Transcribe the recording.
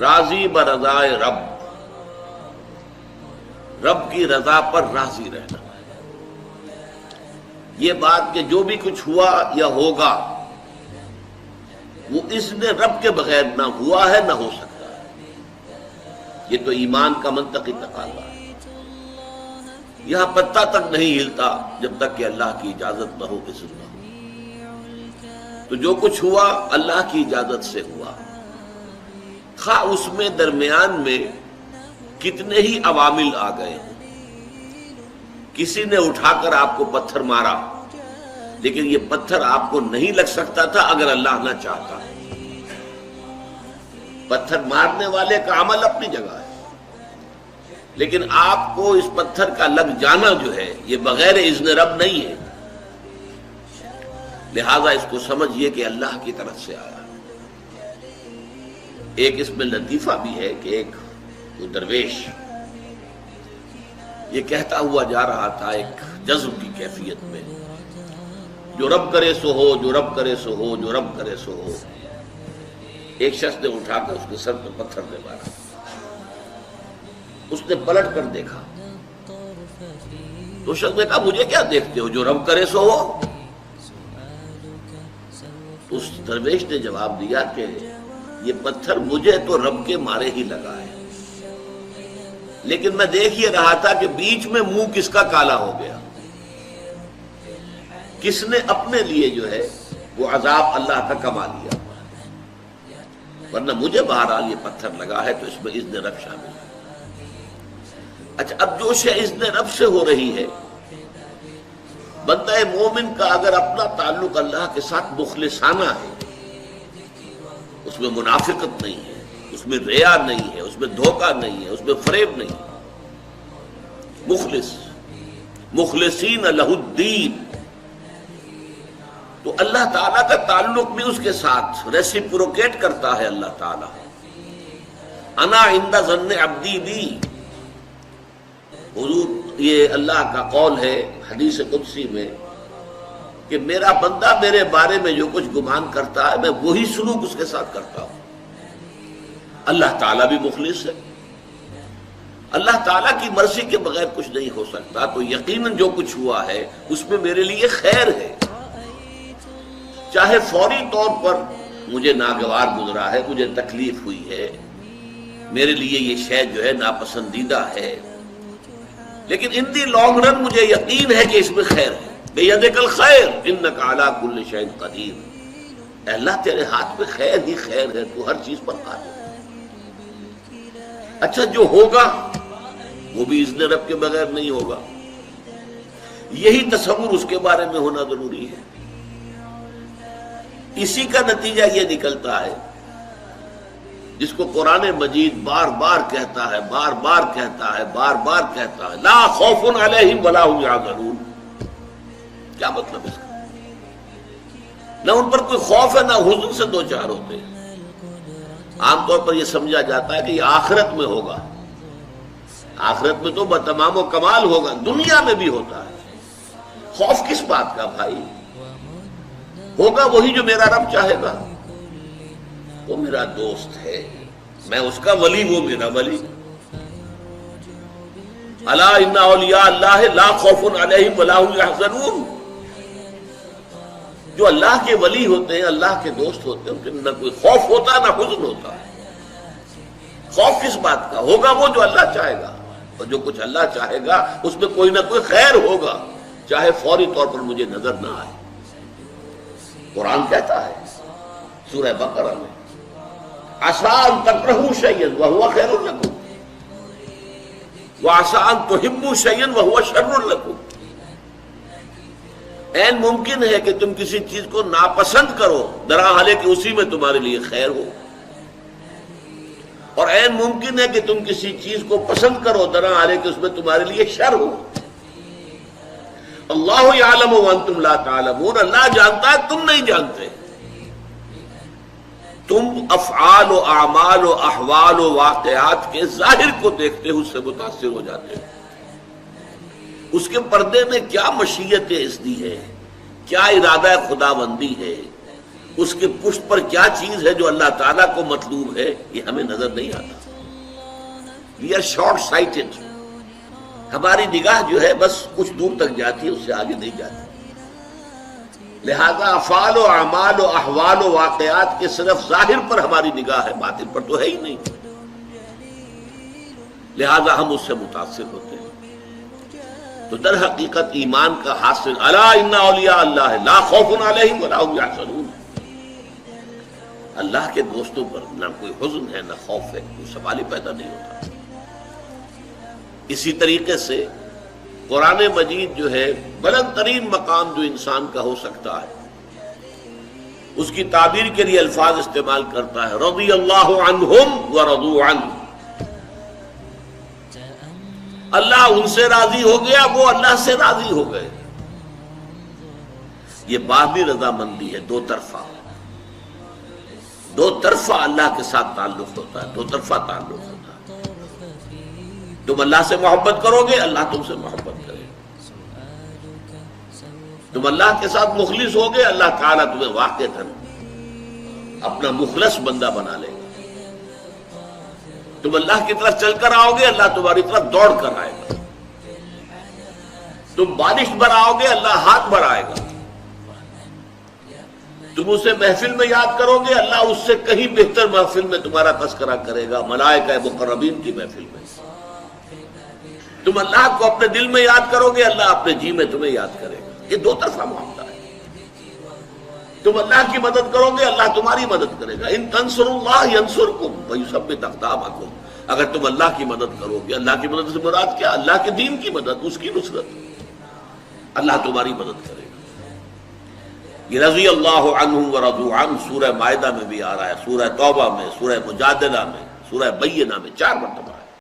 راضی برضائے رب، رب کی رضا پر راضی رہنا۔ یہ بات کہ جو بھی کچھ ہوا یا ہوگا وہ اذن رب کے بغیر نہ ہوا ہے نہ ہو سکتا ہے، یہ تو ایمان کا منطقی تقاضا ہے۔ یہاں پتہ تک نہیں ہلتا جب تک کہ اللہ کی اجازت نہ ہو، اذن نہ ہو۔ تو جو کچھ ہوا اللہ کی اجازت سے ہوا، خواہ اس میں درمیان میں کتنے ہی عوامل آ گئے، کسی نے اٹھا کر آپ کو پتھر مارا، لیکن یہ پتھر آپ کو نہیں لگ سکتا تھا اگر اللہ نہ چاہتا۔ پتھر مارنے والے کا عمل اپنی جگہ ہے، لیکن آپ کو اس پتھر کا لگ جانا جو ہے یہ بغیر اذن رب نہیں ہے، لہذا اس کو سمجھیے کہ اللہ کی طرف سے آیا۔ ایک اس میں لطیفہ بھی ہے کہ ایک درویش یہ کہتا ہوا جا رہا تھا ایک جذب کی کیفیت میں، جو رب کرے سو ہو، جو رب کرے سو ہو، جو رب کرے سو ہو۔ ایک شخص نے اٹھا کر اس کے سر پہ پتھر نے مارا، اس نے پلٹ کر دیکھا تو شخص نے کہا مجھے کیا دیکھتے ہو، جو رب کرے سو ہو۔ اس درویش نے جواب دیا کہ یہ پتھر مجھے تو رب کے مارے ہی لگا ہے، لیکن میں دیکھ یہ رہا تھا کہ بیچ میں منہ کس کا کالا ہو گیا، کس نے اپنے لیے جو ہے وہ عذاب اللہ کا کما لیا، ورنہ مجھے بہرحال یہ پتھر لگا ہے تو اس میں اذن رب شامل ہے۔ اچھا، اب جو شے اذن رب سے ہو رہی ہے، بندہ مومن کا اگر اپنا تعلق اللہ کے ساتھ مخلصانہ ہے، اس میں منافقت نہیں ہے، اس میں ریا نہیں ہے، اس میں دھوکہ نہیں ہے، اس میں فریب نہیں ہے، مخلصین لہ الدین، تو اللہ تعالیٰ کا تعلق بھی اس کے ساتھ ریسیپروکیٹ کرتا ہے۔ اللہ تعالیٰ انا عند ظن عبدی بی، حضور یہ اللہ کا قول ہے حدیث قدسی میں کہ میرا بندہ میرے بارے میں جو کچھ گمان کرتا ہے میں وہی سلوک اس کے ساتھ کرتا ہوں۔ اللہ تعالیٰ بھی مخلص ہے، اللہ تعالیٰ کی مرضی کے بغیر کچھ نہیں ہو سکتا، تو یقیناً جو کچھ ہوا ہے اس میں میرے لیے خیر ہے، چاہے فوری طور پر مجھے ناگوار گزرا ہے، مجھے تکلیف ہوئی ہے، میرے لیے یہ شے جو ہے ناپسندیدہ ہے، لیکن ان دی لانگ رن مجھے یقین ہے کہ اس میں خیر ہے۔ بیدک الخیر انک علی کل شیء قدیر، اے اللہ تیرے ہاتھ میں خیر ہی خیر ہے، تو ہر چیز پر قادر ہے۔ اچھا، جو ہوگا وہ بھی اذن رب کے بغیر نہیں ہوگا، یہی تصور اس کے بارے میں ہونا ضروری ہے۔ اسی کا نتیجہ یہ نکلتا ہے جس کو قرآن مجید بار بار کہتا ہے، بار بار کہتا ہے، بار بار کہتا ہے، لا خوف علیہم ولا هم یحزنون۔ کیا مطلب اس کا؟ نہ ان پر کوئی خوف ہے نہ حزن سے دو چار ہوتے ہیں۔ عام طور پر یہ سمجھا جاتا ہے کہ یہ آخرت میں ہوگا، آخرت میں تو بتمام و کمال ہوگا، دنیا میں بھی ہوتا ہے۔ خوف کس بات کا بھائی؟ ہوگا وہی جو میرا رب چاہے گا، وہ میرا دوست ہے، میں اس کا ولی، وہ میرا ولی۔ الا ان اولیاء اللہ لا خوف علیہم ولا هم یحزنون، جو اللہ کے ولی ہوتے ہیں، اللہ کے دوست ہوتے ہیں، ان کے نہ کوئی خوف ہوتا نہ حزن ہوتا۔ خوف کس بات کا؟ ہوگا وہ جو اللہ چاہے گا، اور جو کچھ اللہ چاہے گا اس میں کوئی نہ کوئی خیر ہوگا، چاہے فوری طور پر مجھے نظر نہ آئے۔ قرآن کہتا ہے سورہ بقرہ میں، عسیٰ ان تکرہوا شیئا وہو خیر لکم وعسیٰ ان تحبوا شیئا وہو شر لکم، عین ممکن ہے کہ تم کسی چیز کو ناپسند کرو درحال کہ اسی میں تمہارے لیے خیر ہو، اور عین ممکن ہے کہ تم کسی چیز کو پسند کرو درحال کہ اس میں تمہارے لیے شر ہو۔ اللہ یعلم وانتم لا تعلمون، اللہ جانتا ہے تم نہیں جانتے۔ تم افعال و اعمال و احوال و واقعات کے ظاہر کو دیکھتے ہو، اس سے متاثر ہو جاتے ہو، اس کے پردے میں کیا مشیت اذنی ہے، کیا ارادہ خداوندی ہے، اس کے پشت پر کیا چیز ہے جو اللہ تعالیٰ کو مطلوب ہے، یہ ہمیں نظر نہیں آتا۔ وی آر شارٹ سائٹڈ، ہماری نگاہ جو ہے بس کچھ دور تک جاتی ہے، اس سے آگے نہیں جاتی۔ لہذا افعال و اعمال و احوال و واقعات کے صرف ظاہر پر ہماری نگاہ ہے، باطن پر تو ہے ہی نہیں، لہذا ہم اس سے متاثر ہوتے ہیں۔ تو در حقیقت ایمان کا حاصل الا ان اولیاء اللہ لا خوف علیہم ولا هم یحزنون، اللہ کے دوستوں پر نہ کوئی حزن ہے نہ خوف ہے، کوئی سوال ہی پیدا نہیں ہوتا۔ اسی طریقے سے قرآن مجید جو ہے بلند ترین مقام جو انسان کا ہو سکتا ہے، اس کی تعبیر کے لیے الفاظ استعمال کرتا ہے رضی اللہ عنہم ورضوا عنہ، اللہ ان سے راضی ہو گیا، وہ اللہ سے راضی ہو گئے۔ یہ باہمی رضامندی ہے، دو طرفہ اللہ کے ساتھ تعلق ہوتا ہے، دو طرفہ تعلق ہوتا ہے۔ تم اللہ سے محبت کرو گے، اللہ تم سے محبت کرے گا۔ تم اللہ کے ساتھ مخلص ہوگے، اللہ تعالیٰ تمہیں واقعتاً اپنا مخلص بندہ بنا لے گا۔ تم اللہ کی طرف چل کر آؤ گے، اللہ تمہاری طرف دوڑ کر آئے گا۔ تم بارش برآؤ گے، اللہ ہاتھ بڑھائے گا۔ تم اسے محفل میں یاد کرو گے، اللہ اس سے کہیں بہتر محفل میں تمہارا تذکرہ کرے گا، ملائکہ مقربین کی محفل میں۔ تم اللہ کو اپنے دل میں یاد کرو گے، اللہ اپنے جی میں تمہیں یاد کرے گا۔ یہ دو طرفہ معاملہ ہے۔ تم اللہ کی مدد کرو گے، اللہ تمہاری مدد کرے گا۔ ان تنصروا اللہ ینصرکم ویثبت اقدامکم، اگر تم اللہ کی مدد کرو گے، اللہ کی مدد سے مراد کیا؟ اللہ کے دین کی مدد، اس کی نصرت، اللہ تمہاری مدد کرے گا۔ یہ رضی اللہ عنہم ورضوا عنہ سورہ مائدہ میں بھی آ رہا ہے، سورہ توبہ میں، سورہ مجادلہ میں، سورہ بینہ میں 4 مرتبہ۔